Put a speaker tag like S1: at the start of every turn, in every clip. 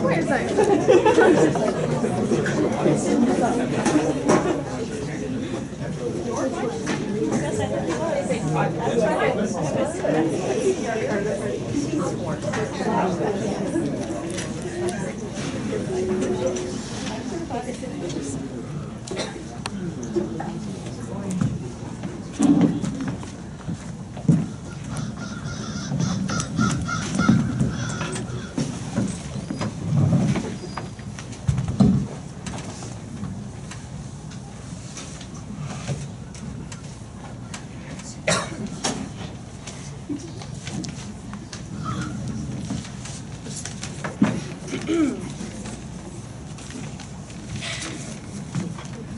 S1: Wait a second.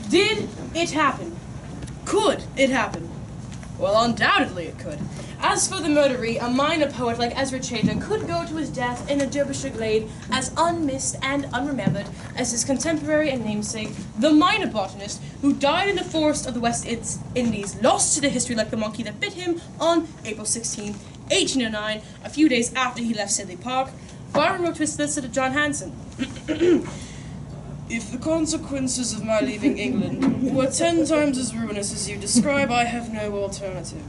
S2: Did it happen? Could it happen? Well, undoubtedly it could. As for the murderer, a minor poet like Ezra Chater could go to his death in a Derbyshire glade as unmissed and unremembered as his contemporary and namesake, the minor botanist who died in the forest of the West Indies, lost to the history like the monkey that bit him on April 16, 1809, a few days after he left Sidley Park. Byron wrote to his solicitor John Hanson, "If the consequences of my leaving England were 10 times as ruinous as you describe, I have no alternative.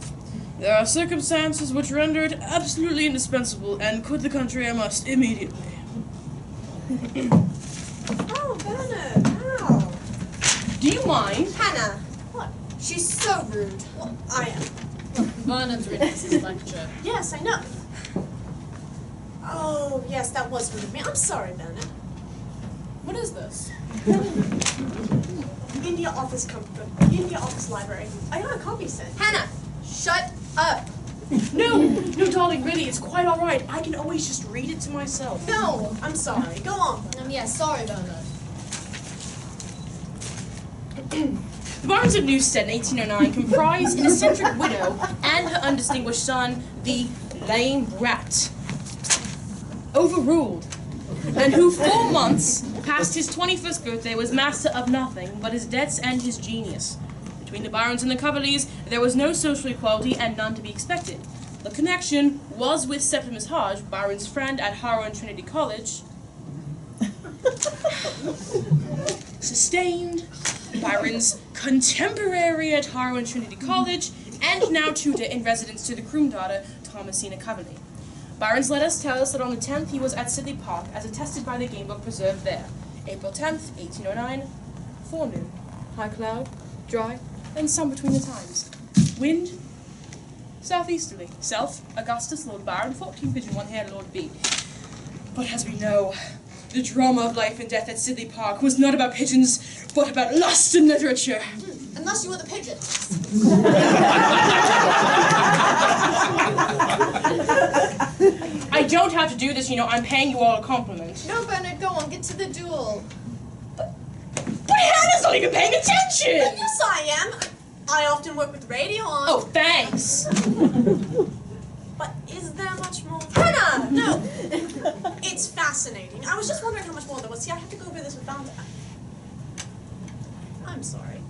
S2: There are circumstances which render it absolutely indispensable, and quit the country I must immediately."
S3: Oh, Bernard, how?
S2: Do you mind?
S3: Hannah. What? She's so rude. Well, I am.
S4: Bernard's reading his lecture.
S3: Yes, I know. Oh, yes, that was rude of me. I'm sorry, Bernard.
S4: What is this?
S3: India Office Library. I got a copy sent.
S4: Hannah, shut up.
S2: No, darling, really, it's quite all right. I can always just read it to myself.
S3: No, I'm sorry. Go on.
S4: Yeah, sorry, Bernard.
S2: The Barons of Newstead in 1809 comprised an eccentric widow and her undistinguished son, the lame brat, overruled, and who 4 months past his 21st birthday was master of nothing but his debts and his genius. Between the Byrons and the Coverleys, there was no social equality and none to be expected. The connection was with Septimus Hodge, Byron's friend at Harrow and Trinity College, sustained Byron's contemporary at Harrow and Trinity College, and now tutor in residence to the croon daughter, Thomasina Coverley. Byron's letters tell us that on the 10th he was at Sidley Park, as attested by the game book preserved there. April 10th, 1809, forenoon, high cloud, dry, and sun between the times. Wind, southeasterly. Self, Augustus, Lord Byron, 14 pigeon, 1 hare, Lord B. But as we know, the drama of life and death at Sidley Park was not about pigeons, but about lust and literature.
S4: Unless you were the pigeon.
S2: I don't have to do this, you know, I'm paying you all a compliment.
S4: No, Bernard, go on, get to the duel.
S2: But Hannah's not even paying attention!
S3: Yes, I am. I often work with radio on.
S2: Oh, thanks.
S3: But is there much more? Hannah! No! It's fascinating. I was just wondering how much more there was. See, I have to go over this with Valentine. I'm sorry.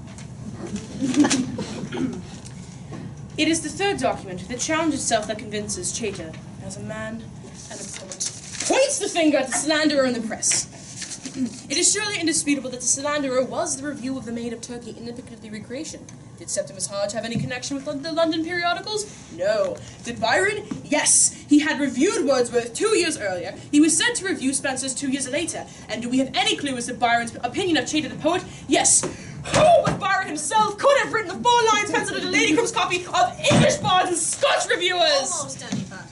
S2: It is the third document, the challenge itself, that convinces Chater, as a man and a poet, points the finger at the slanderer in the press. It is surely indisputable that the slanderer was the review of the Maid of Turkey in the Piccadilly recreation. Did Septimus Hodge have any connection with the London periodicals? No. Did Byron? Yes. He had reviewed Wordsworth 2 years earlier. He was sent to review Spenser's 2 years later. And do we have any clue as to Byron's opinion of Chater the poet? Yes. Who but Byron himself could have written the 4 lines penciled into Lady Crumb's copy of English bards and Scotch reviewers?
S3: Almost anybody.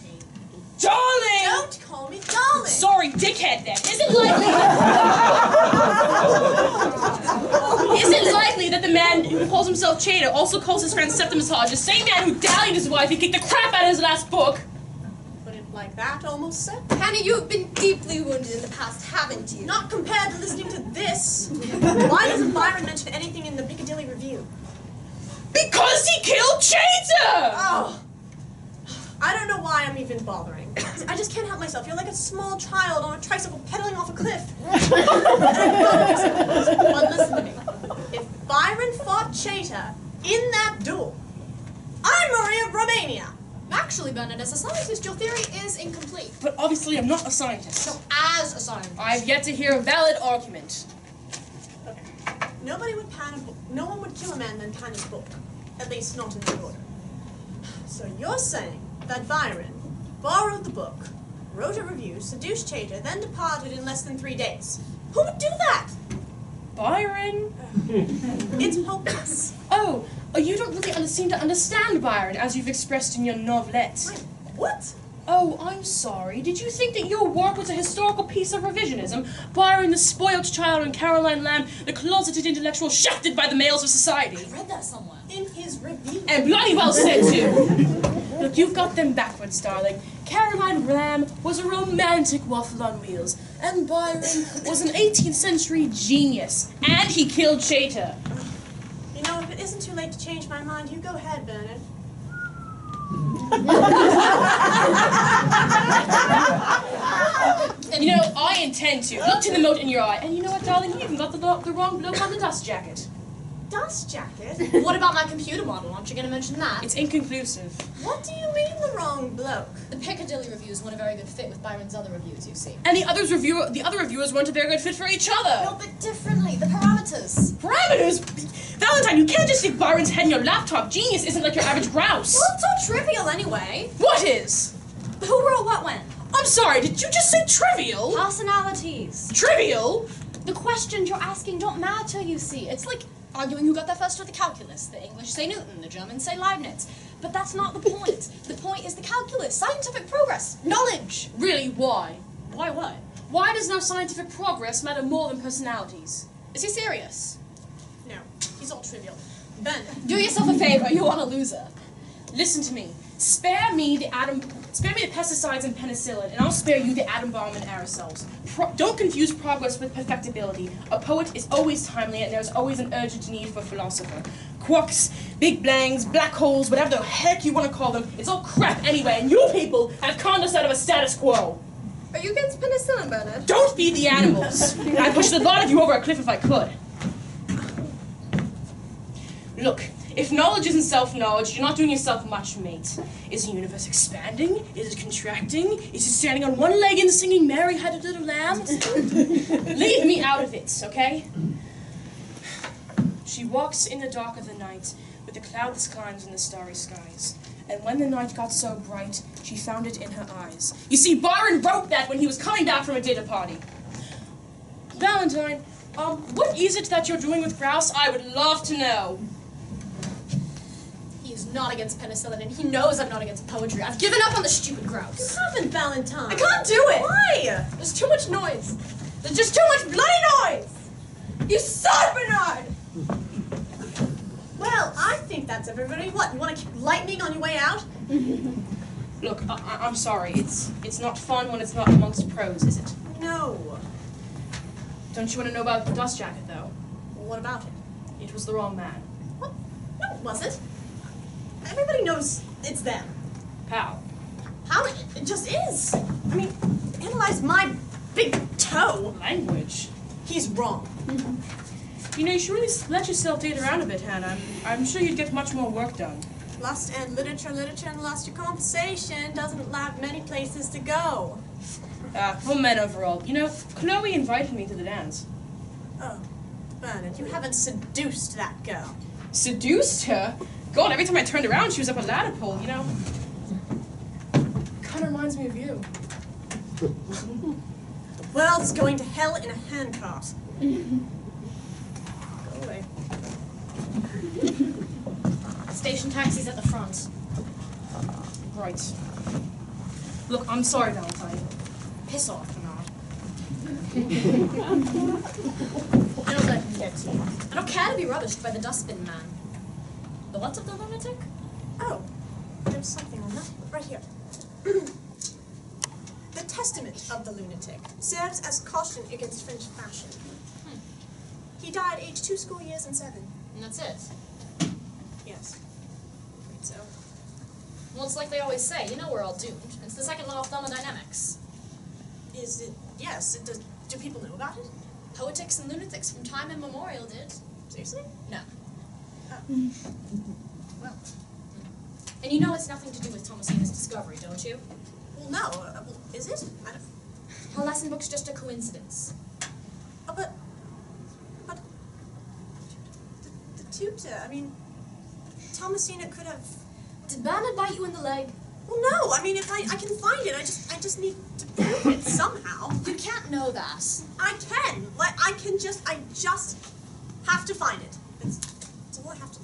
S2: Darling!
S3: Don't call me darling!
S2: Sorry, dickhead then. Is it likely that the man who calls himself Chater also calls his friend Septimus Hodge, the same man who dallied his wife and kicked the crap out of his last book?
S3: Put it like that, almost said.
S4: Hannah, you have been deeply wounded in the past, haven't you?
S3: Not compared to listening to this. Why doesn't Byron mention anything in the Piccadilly Review?
S2: Because he killed Chater!
S3: Oh. I don't know why I'm even bothering. I just can't help myself. You're like a small child on a tricycle pedaling off a cliff. But listen to me. If Byron fought Chater in that duel, I'm Maria of Romania.
S4: Actually, Bernard, as a scientist, your theory is incomplete.
S2: But obviously I'm not a scientist.
S4: So, as a scientist.
S2: I've yet to hear a valid argument.
S3: Okay. No one would kill a man then pan his book. At least not in that order. So you're saying that Byron borrowed the book, wrote a review, seduced Chater, then departed in less than 3 days. Who would do that?
S2: Byron?
S3: It's hopeless.
S2: Oh, you don't really seem to understand Byron, as you've expressed in your novelette.
S3: Wait, what?
S2: Oh, I'm sorry. Did you think that your work was a historical piece of revisionism? Byron, the spoiled child, and Caroline Lamb, the closeted intellectual shafted by the males of society.
S4: I read that somewhere.
S3: In his review.
S2: And bloody well said, too. Look, you've got them backwards, darling. Caroline Lamb was a romantic waffle on wheels, and Byron was an 18th century genius, and he killed Chater.
S3: You know, if it isn't too late to change my mind, you go ahead, Bernard.
S2: You know, I intend to. Look to the mote in your eye. And you know what, darling? You even got the wrong bloke on the dust jacket.
S3: Dust jacket?
S4: What about my computer model? Aren't you going to mention that?
S2: It's inconclusive.
S3: What do you mean the wrong bloke?
S4: The Piccadilly reviews weren't a very good fit with Byron's other reviews, you see.
S2: And the other reviewers weren't a very good fit for each other.
S4: No, but differently. The parameters.
S2: Parameters? Valentine, you can't just stick Byron's head in your laptop. Genius isn't like your average grouse.
S3: Well, it's all trivial anyway.
S2: What is?
S4: Who wrote what when?
S2: I'm sorry, did you just say trivial?
S4: Personalities.
S2: Trivial?
S4: The questions you're asking don't matter, you see. It's like arguing who got there first with the calculus. The English say Newton, the Germans say Leibniz. But that's not the point. The point is the calculus, scientific progress, knowledge.
S2: Really, why?
S4: Why what?
S2: Why does no scientific progress matter more than personalities?
S4: Is he serious?
S3: No, he's all trivial. Ben.
S4: Do yourself a favor, you want a loser.
S2: Listen to me. Spare me the pesticides and penicillin, and I'll spare you the atom bomb and aerosols. Don't confuse progress with perfectibility. A poet is always timely, and there's always an urgent need for a philosopher. Quarks, big blangs, black holes, whatever the heck you want to call them, it's all crap anyway, and you people have conned us out of a status quo.
S4: Are you against penicillin, Bernard?
S2: Don't feed the animals. I'd push a lot of you over a cliff if I could. Look. If knowledge isn't self-knowledge, you're not doing yourself much, mate. Is the universe expanding? Is it contracting? Is it standing on one leg and singing Mary Had a Little Lamb? Leave me out of it, okay? She walks in the dark of the night with the cloudless climes and the starry skies. And when the night got so bright, she found it in her eyes. You see, Byron wrote that when he was coming back from a dinner party. Valentine, what is it that you're doing with grouse? I would love to know.
S4: He's not against penicillin, and he knows I'm not against poetry. I've given up on the stupid grouse.
S3: You haven't, Valentine.
S4: I can't do it!
S3: Why?
S4: There's too much noise. There's just too much bloody noise! You suck, Bernard!
S3: Well, I think that's everybody. What, you want to keep lightning on your way out?
S2: Look, I'm sorry. It's not fun when it's not amongst pros, is it?
S3: No.
S2: Don't you want to know about the dust jacket, though?
S3: Well, what about it?
S2: It was the wrong man.
S3: What? No, it wasn't. Everybody knows it's them.
S2: Pal.
S3: How? It just is. I mean, analyze my big toe.
S2: Language.
S3: He's wrong.
S2: You know, you should really let yourself date around a bit, Hannah. I'm sure you'd get much more work done.
S3: Lust and literature, and lust your conversation doesn't have many places to go.
S2: For men overall. You know, Chloe invited me to the dance.
S3: Oh, Bernard, you haven't seduced that girl.
S2: Seduced her? God, every time I turned around, she was up a ladder pole, you know? Kind of reminds me of you.
S3: The world's going to hell in a handcart. Go away.
S4: Station taxi's at the front.
S2: Right. Look, I'm sorry, Valentine.
S4: Piss off, Bernard.
S3: I don't let him get to you.
S4: I don't care to be rubbished by the dustbin man. The what of the lunatic?
S3: Oh, there's something on that. Right here. The Testament of the Lunatic serves as caution against French fashion. He died aged 2 school years and 7.
S4: And that's it.
S3: Yes. Afraid so.
S4: Well, it's like they always say, you know we're all doomed. It's the second law of thermodynamics.
S3: Is it? Yes. It does. Do people know about it?
S4: Poetics and lunatics from time immemorial did.
S3: Seriously?
S4: No.
S3: Oh. Well.
S4: And you know it's nothing to do with Thomasina's discovery, don't you?
S3: Well, no. Well, is it? I don't...
S4: Her lesson book's just a coincidence.
S3: Oh, but the tutor, I mean, Thomasina could have...
S4: Did Bernard bite you in the leg?
S3: Well, no, I mean, if I can find it, I just need to prove it somehow.
S4: You can't know that.
S3: I can. Like, I just have to find it. That's all I have to do.